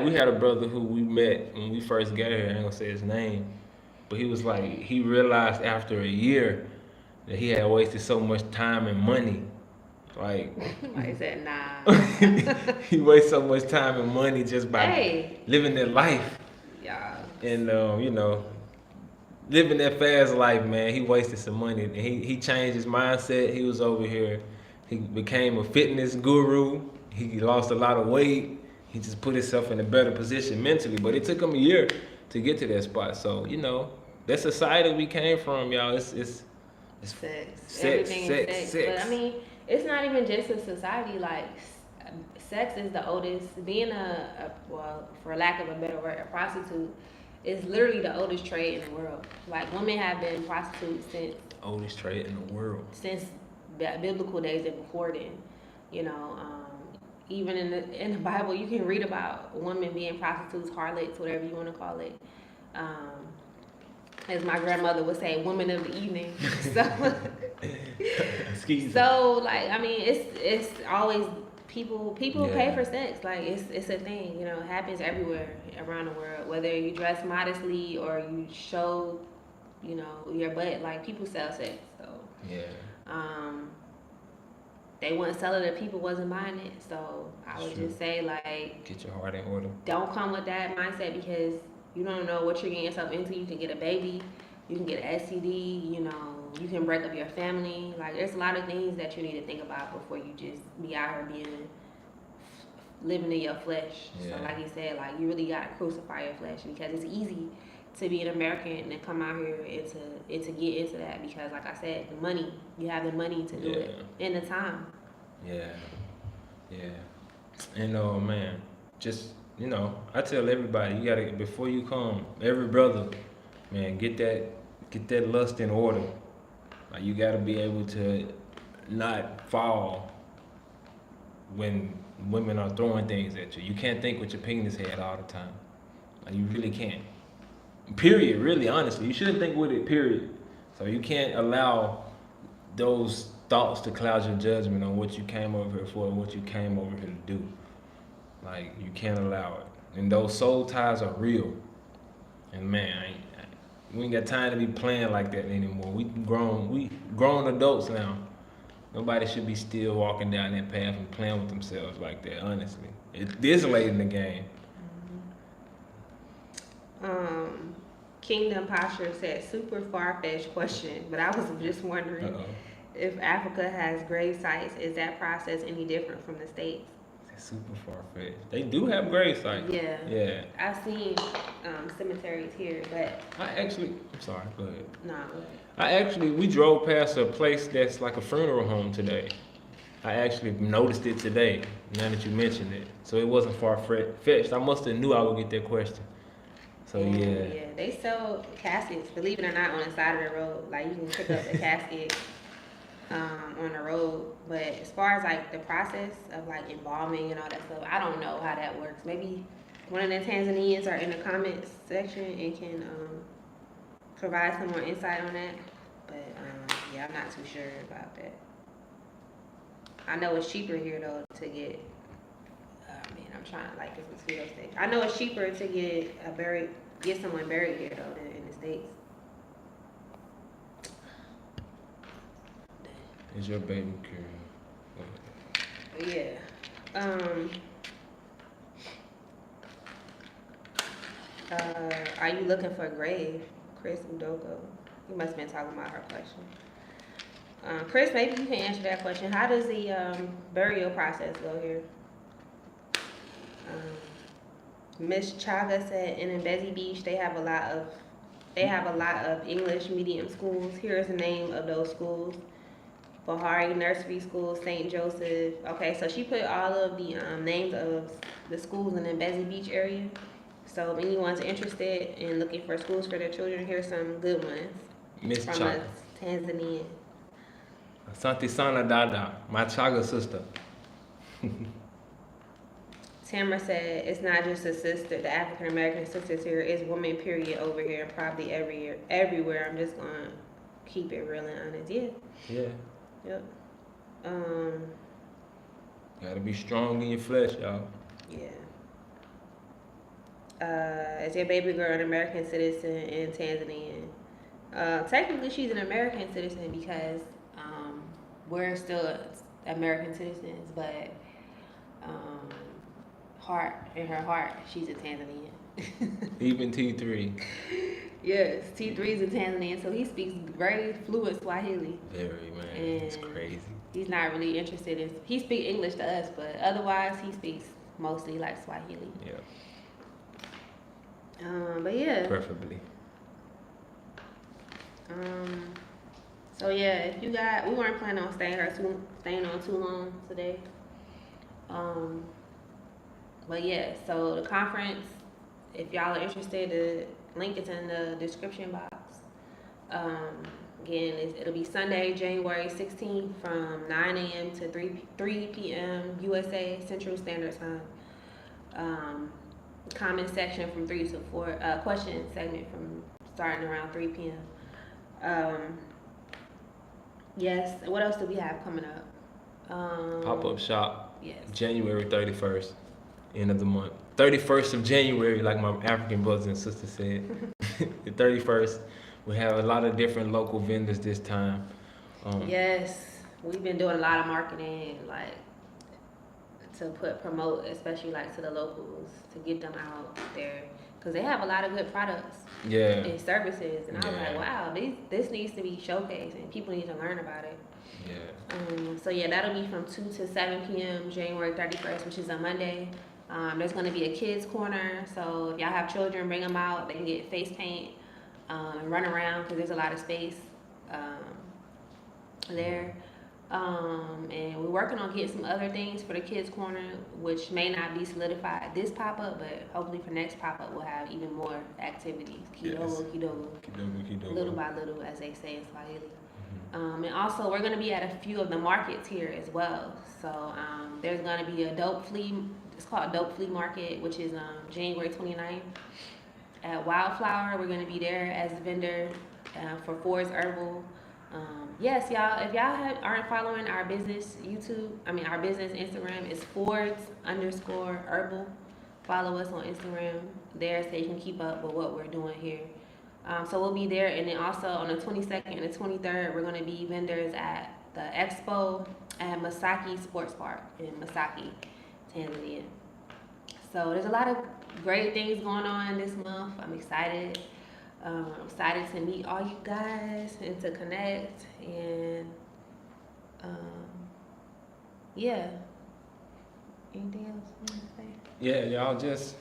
we had a brother who we met when we first got here. I ain't gonna say his name, but he was like he realized after a year that he had wasted so much time and money. Like Why said nah. he wasted so much time and money just by living that life. Yeah. And you know, living that fast life, man, he wasted some money. And he changed his mindset. He was over here. He became a fitness guru. He lost a lot of weight. He just put himself in a better position mentally. But it took him a year to get to that spot. So, you know, that society we came from, y'all, it's sex. Everything is sex. But I mean, it's not even just a society. Like, sex is the oldest. Being well, for lack of a better word, a prostitute is literally the oldest trade in the world. Like, women have been prostitutes since oldest trade in the world since biblical days and before then. You know, even in the Bible, you can read about women being prostitutes, harlots, whatever you want to call it. As my grandmother would say, women of the evening. So, so like, I mean, it's always people pay for sex. Like, it's a thing. You know, it happens everywhere around the world. Whether you dress modestly or you show, you know, your butt. Like, people sell sex. So they wouldn't sell it if people wasn't buying it. So I would just say, like, get your heart in order. Don't come with that mindset because you don't know what you're getting yourself into. You can get a baby, you can get an STD, you know, you can break up your family. Like, there's a lot of things that you need to think about before you just be out here living in your flesh. So like you said, like, you really gotta crucify your flesh because it's easy to be an American and come out here and to get into that because, like I said, the money, you have the money to do it and the time. And man, just, you know, I tell everybody, you gotta, before you come, every brother, man, get that lust in order. Like, you gotta be able to not fall when women are throwing things at you. You can't think with your penis head all the time. Like, you really can't. Period, really, honestly. You shouldn't think with it, period. So you can't allow those thoughts to cloud your judgment on what you came over here for and what you came over here to do. Like, you can't allow it. And those soul ties are real. And man, we ain't got time to be playing like that anymore. We grown adults now. Nobody should be still walking down that path and playing with themselves like that, honestly. It's late in the game. Kingdom Posture said, super far-fetched question, but I was just wondering if Africa has grave sites, is that process any different from the States? It's super far-fetched. They do have grave sites. Yeah. I've seen cemeteries here, but... I'm sorry, go ahead. No, go ahead. We drove past a place that's like a funeral home today. I actually noticed it today, now that you mentioned it. So it wasn't far-fetched. I must have knew I would get that question. So yeah, they sell caskets, believe it or not, on the side of the road. Like, you can pick up the casket on the road. But as far as like the process of like embalming and all that stuff, I don't know how that works. Maybe one of the Tanzanians are in the comments section and can provide some more insight on that. But I'm not too sure about that. I know it's cheaper here though to get. I'm trying to like this mosquito stage. I know it's cheaper to get someone buried here though than in the States. Is your baby curious? Are you looking for a grave? Chris Udoko. You must have been talking about her question. Chris, maybe you can answer that question. How does the burial process go here? Miss Chaga said in Mbezi Beach they have a lot of English medium schools. Here is the name of those schools: Bahari Nursery School, St. Joseph. Okay, so she put all of the names of the schools in the Mbezi Beach area. So if anyone's interested in looking for schools for their children, here's some good ones. Miss from Chaga. a Tanzanian. Asante sana dada, my Chaga sister. Tamara said, it's not just a sister, the African American sisters here, it's women period over here, probably everywhere. I'm just gonna keep it real and honest. Yeah. Yeah. Yep. Gotta be strong in your flesh, y'all. Yeah. Is your baby girl an American citizen in Tanzania? Technically, she's an American citizen because we're still American citizens, but um, in her heart, she's a Tanzanian. Even T3. Yes, T3 is in Tanzania, so he speaks very fluent Swahili. Very, man. It's crazy. He's not really interested in. He speaks English to us, but otherwise he speaks mostly like Swahili. Yeah. But yeah. Preferably. So yeah, if you got, we weren't planning on staying on too long today. But yeah, so the conference, if y'all are interested, the link is in the description box. Again, it'll be Sunday, January 16th from 9 a.m. to 3 p.m. USA Central Standard Time. Comment section from 3 to 4, question segment from starting around 3 p.m. Yes, what else do we have coming up? Pop-up shop. Yes. January 31st, end of the month. 31st of January, like my African brothers and sisters said. The 31st, we have a lot of different local vendors this time. Yes, we've been doing a lot of marketing, like to promote, especially like to the locals, to get them out there, because they have a lot of good products and services, and I was like, wow, this needs to be showcased and people need to learn about it. So yeah, that'll be from 2 to 7 p.m. January 31st, which is a Monday. There's going to be a kids corner, so if y'all have children, bring them out. They can get face paint and run around because there's a lot of space there. And we're working on getting some other things for the kids corner, which may not be solidified this pop-up, but hopefully for next pop-up we'll have even more activities. Kidogo, little by little, as they say in Swahili. And also we're going to be at a few of the markets here as well. So there's going to be a dope flea, it's called Dope Flea Market, which is January 29th at Wildflower. We're going to be there as a vendor for Ford's Herbal. Yes, y'all, if y'all aren't following our business our business Instagram is Fords_herbal. Follow us on Instagram there so you can keep up with what we're doing here. So we'll be there, and then also on the 22nd and the 23rd, we're going to be vendors at the Expo at Masaki Sports Park in Masaki, Tanzania. So there's a lot of great things going on this month. I'm excited. I'm excited to meet all you guys and to connect, and yeah. Anything else you want to say? Yeah, y'all just,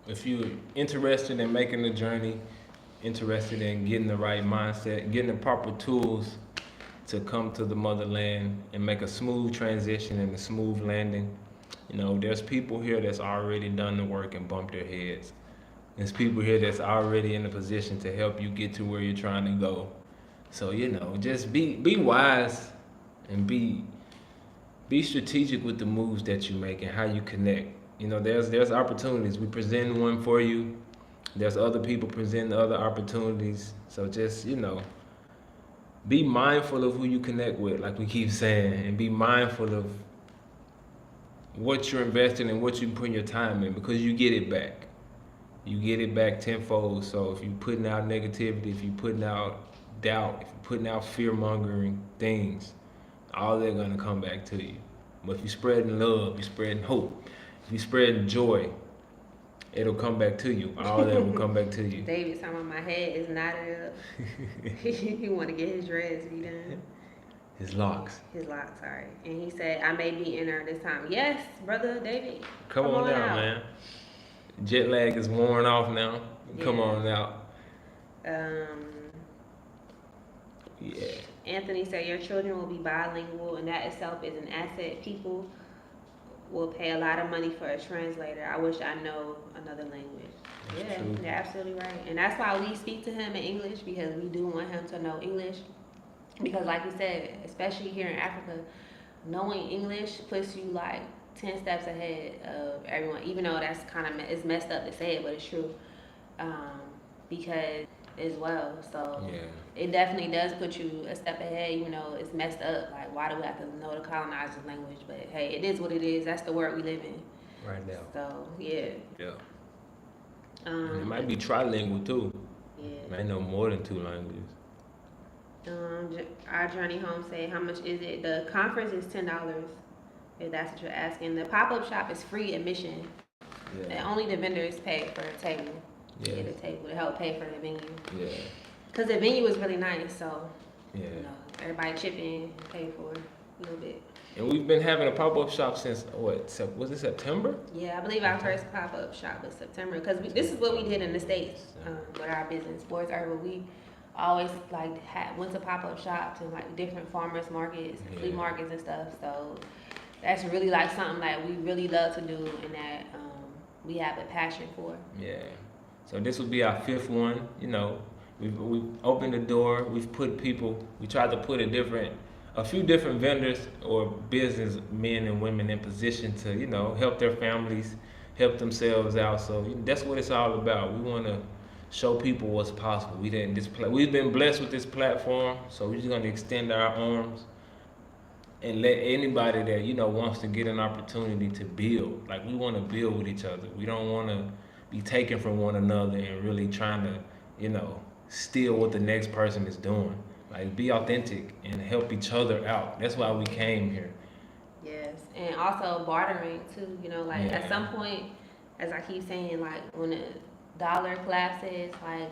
if you're interested in making the journey, interested in getting the right mindset, getting the proper tools to come to the motherland and make a smooth transition and a smooth landing, there's people here that's already done the work and bumped their heads. There's people here that's already in a position to help you get to where you're trying to go. So, just be wise and be strategic with the moves that you make and how you connect. There's opportunities. We present one for you. There's other people presenting other opportunities. So just, be mindful of who you connect with, like we keep saying, and be mindful of what you're investing and what you put your time in, because you get it back. You get it back tenfold. So if you're putting out negativity, if you're putting out doubt, if you're putting out fear-mongering things, all they're going to come back to you. But if you're spreading love, you're spreading hope, if you're spreading joy, it'll come back to you. All that will come back to you. David's talking about my head is knotted up. He want to get his dreads redone. His locks, sorry. And he said, I may be in there this time. Yes, brother David. Come on down, man. Jet lag is worn off now. Yeah. Come on out. Yeah. Anthony said your children will be bilingual, and that itself is an asset. People will pay a lot of money for a translator. I wish I know another language. That's true. You're absolutely right. And that's why we speak to him in English, because we do want him to know English. Because like you said, especially here in Africa, knowing English puts you like 10 steps ahead of everyone, even though that's kind of, it's messed up to say it, but it's true. Because as well. So Yeah. it definitely does put you a step ahead. You know, it's messed up. Like, why do we have to know the colonizer's language? But hey, it is what it is. That's the world we live in. Right now. So yeah. Yeah. And it might But, be trilingual too. yeah. Might know more than 2 languages. Our journey home say, how much is it? The conference is $10. If that's what you're asking. The pop-up shop is free admission. And Yeah. only the vendors pay for a table. Yeah. Get a table to help pay for the venue. Yeah. Because the venue is really nice, so Yeah. you know, everybody chip in, pay for it a little bit. And we've been having a pop-up shop since what? Was it September? Yeah, I believe our first pop-up shop was September, because this is what we did in the States with our business, Sports Urban. We always like went to pop-up shops and like different farmers markets, flea markets and stuff. So that's really like something like we really love to do and that we have a passion for. Yeah. So this will be our 5th one. You know, we've opened the door. We've put people. We tried to put a few different vendors or business men and women in position to, you know, help their families, help themselves out. So that's what it's all about. We want to show people what's possible. We've been blessed with this platform, so we're just going to extend our arms and let anybody that, you know, wants to get an opportunity to build. Like, we want to build with each other. We don't want to be taken from one another and really trying to, you know, steal what the next person is doing. Like, be authentic and help each other out. That's why we came here. Yes, and also bartering too. You know, like at some point, as I keep saying, like when the dollar collapses, like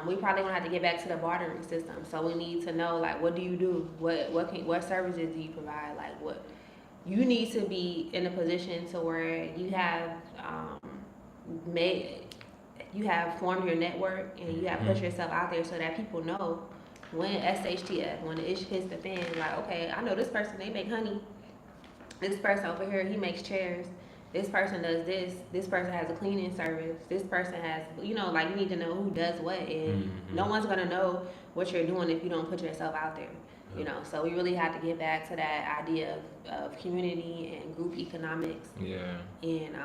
we probably gonna have to get back to the bartering system. So we need to know, like, what do you do? What services do you provide? Like, what you need to be in a position to where you have formed your network and you have put yourself out there so that people know when SHTF, when the issue hits the fan, like, okay, I know this person, they make honey. This person over here, he makes chairs. This person does this. This person has a cleaning service. This person has, you know, like, you need to know who does what. And no one's going to know what you're doing if you don't put yourself out there, you know. So we really have to get back to that idea of community and group economics. Yeah. And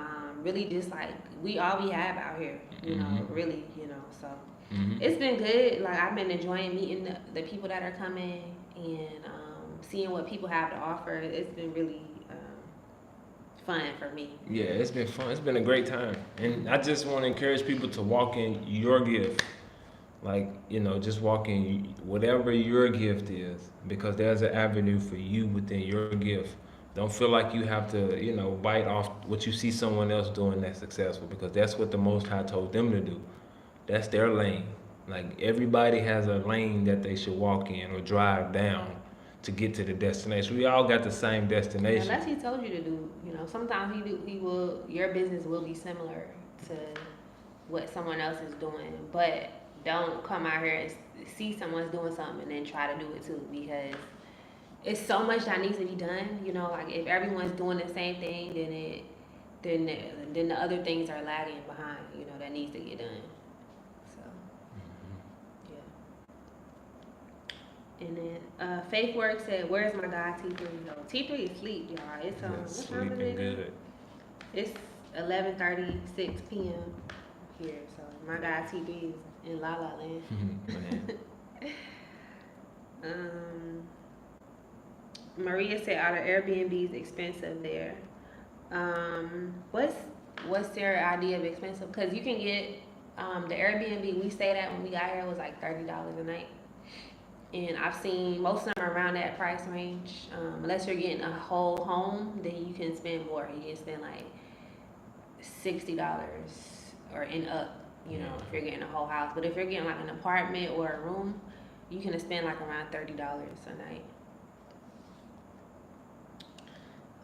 really just, like, we have out here, you know, really, you know. So it's been good. Like, I've been enjoying meeting the people that are coming and seeing what people have to offer. It's been really fun for me. Yeah, it's been fun. It's been a great time. And I just want to encourage people to walk in your gift. Like, you know, just walk in whatever your gift is, because there's an avenue for you within your gift. Don't feel like you have to, you know, bite off what you see someone else doing that's successful, because that's what the Most High told them to do. That's their lane. Like, everybody has a lane that they should walk in or drive down to get to the destination. We all got the same destination. Unless he told you to do, you know, sometimes your business will be similar to what someone else is doing, but don't come out here and see someone's doing something and then try to do it too, because it's so much that needs to be done. You know, like, if everyone's doing the same thing, then the other things are lagging behind, you know, that needs to get done. So, yeah. And then Faith Work said, "Where's my guy T3?" No, T3 is asleep, y'all. It's what time is it? Good. It's 11:36 p.m. here, so my guy T3 is in La La Land. Maria said, "Are the Airbnbs expensive there?" What's their idea of expensive? Because you can get the Airbnb we stayed at when we got here was like $30 a night. And I've seen most of them around that price range. Unless you're getting a whole home, then you can spend more. You can spend like $60 or up, you know, if you're getting a whole house. But if you're getting like an apartment or a room, you can spend like around $30 a night.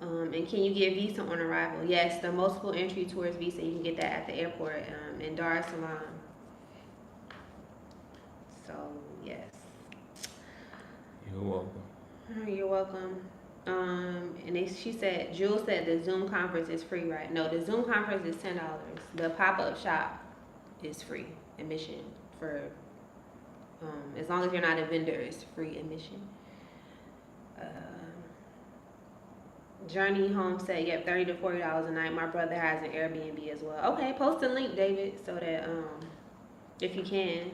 And can you get visa on arrival? Yes, the multiple entry tourist visa, you can get that at the airport in Dar es Salaam. So, yes. You're welcome. You're welcome. And she said, Jules said the Zoom conference is free, right? No, the Zoom conference is $10. The pop-up shop is free admission for, as long as you're not a vendor, it's free admission. Journey Home said, yep, $30 to $40 a night. My brother has an Airbnb as well. Okay, post a link, David, so that if you can.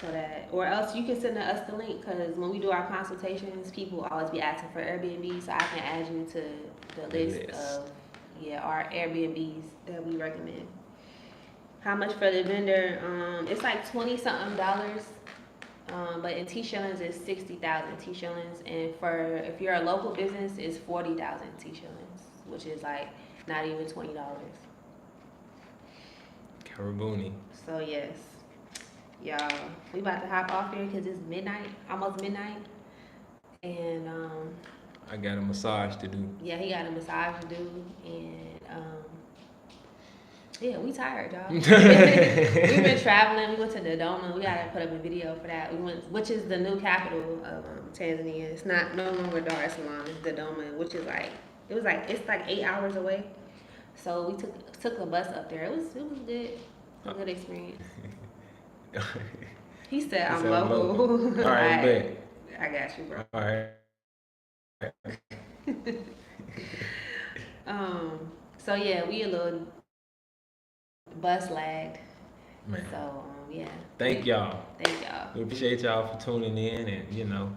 So that, or else you can send us the link, because when we do our consultations, people always be asking for Airbnb, so I can add you to the list of our Airbnbs that we recommend. How much for the vendor? It's like 20 something dollars. But in T shillings it's 60,000 T shillings, and for if you're a local business it's 40,000 T shillings, which is like not even $20. Caraboonie. So yes, y'all, we about to hop off here because it's midnight, almost midnight, and I got a massage to do. Yeah, he got a massage to do, and yeah, we tired, y'all. We've been traveling. We went to Dodoma. We gotta put up a video for that. We went, which is the new capital of Tanzania. It's not no longer Dar es Salaam. It's Dodoma, which is like it's like 8 hours away. So we took the bus up there. It was good. A good experience. He said I'm local. All right, bet. I got you, bro. All right. So yeah, we a little bus lagged. Man. So yeah. Thank y'all. Thank y'all. We appreciate y'all for tuning in and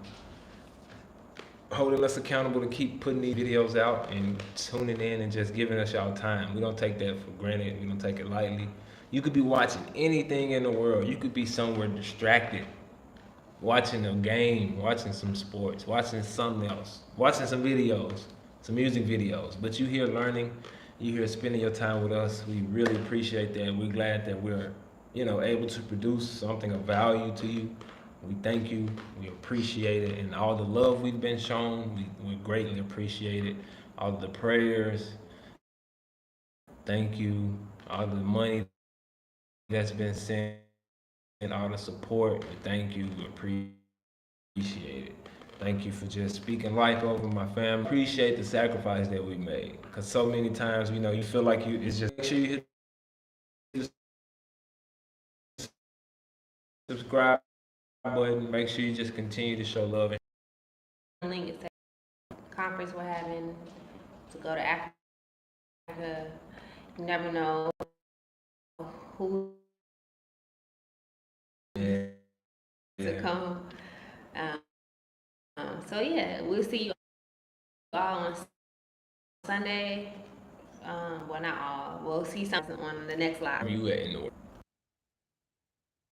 holding us accountable to keep putting these videos out and tuning in and just giving us y'all time. We don't take that for granted. We don't take it lightly. You could be watching anything in the world. You could be somewhere distracted, watching a game, watching some sports, watching something else, watching some videos, some music videos. But you here learning, you here spending your time with us. We really appreciate that. We're glad that we're, able to produce something of value to you. We thank you. We appreciate it. And all the love we've been shown, we greatly appreciate it. All the prayers, thank you. All the money that's been sent and all the support, we thank you. We appreciate it. Thank you for just speaking life over my family. Appreciate the sacrifice that we made. Because so many times, you feel like it's just, make sure you hit the subscribe button. Make sure you just continue to show love. Link is the conference we're having to go to Africa. You never know who to come. So yeah, we'll see you all on Sunday. Well, not all. We'll see something on the next live. Where you at in the world?